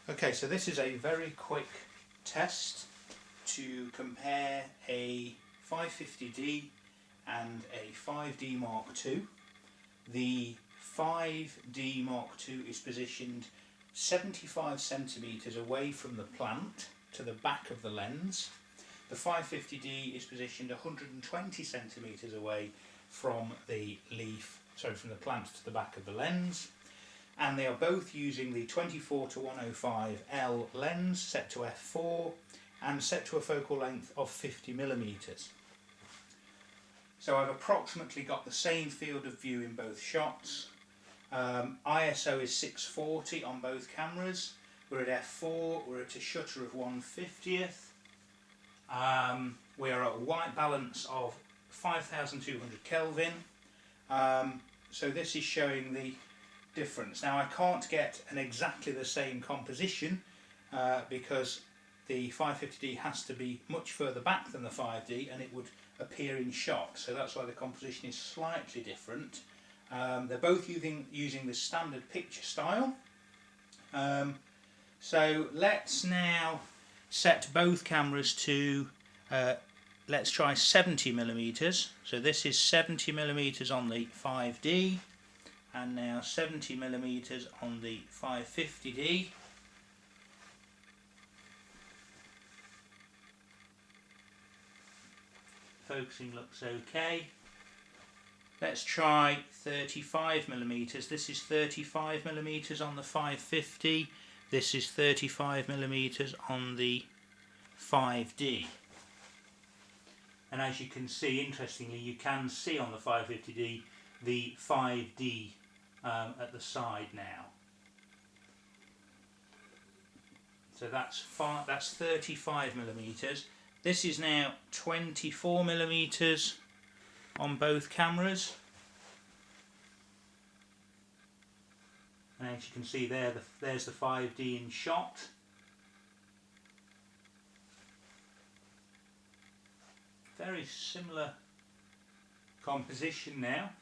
Okay, so this is a very quick test to compare a 550D and a 5D Mark II. The 5D Mark II is positioned 75 centimetres away from the plant to the back of the lens. The 550D is positioned 120 centimetres away from the from the plant to the back of the lens. And they are both using the 24-105L lens set to f4 and set to a focal length of 50mm. So I've approximately got the same field of view in both shots. ISO is 640 on both cameras. We're at f4, we're at a shutter of 1/50th. We are at a white balance of 5200 Kelvin. So this is showing the difference. Now I can't get an exactly the same composition because the 550D has to be much further back than the 5D and it would appear in shot, so that's why the composition is slightly different. They're both using the standard picture style. So let's now set both cameras to let's try 70mm. So this is 70mm on the 5D and now 70mm on the 550D. Focusing looks okay. Let's try 35mm. This is 35mm on the 550. This is 35mm on the 5D. And as you can see, interestingly, you can see on the 550D the 5D at the side now. So that's 35mm. This is now 24mm on both cameras. And as you can see there, there's the 5D in shot. Very similar composition now.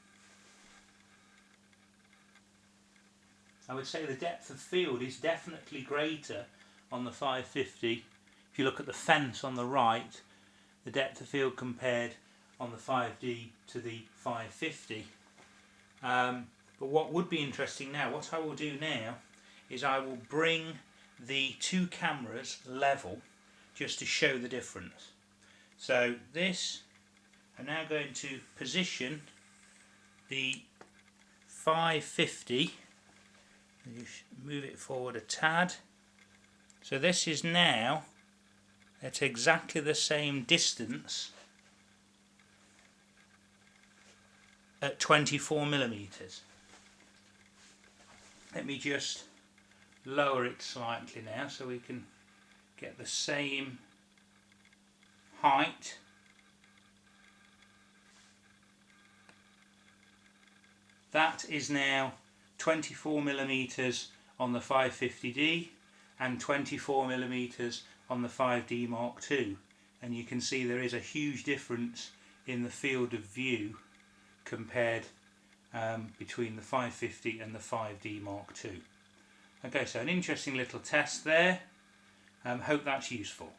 I would say the depth of field is definitely greater on the 550. If you look at the fence on the right, the depth of field compared on the 5D to the 550. But what would be interesting now, what I will do now, is I will bring the two cameras level just to show the difference. So this, I'm now going to position the 550, move it forward a tad. So this is now at exactly the same distance at 24mm. Let me just lower it slightly now so we can get the same height. That is now 24mm on the 550D and 24mm on the 5D Mark II, and you can see there is a huge difference in the field of view compared between the 550 and the 5D Mark II. Okay, so an interesting little test there. Hope that's useful.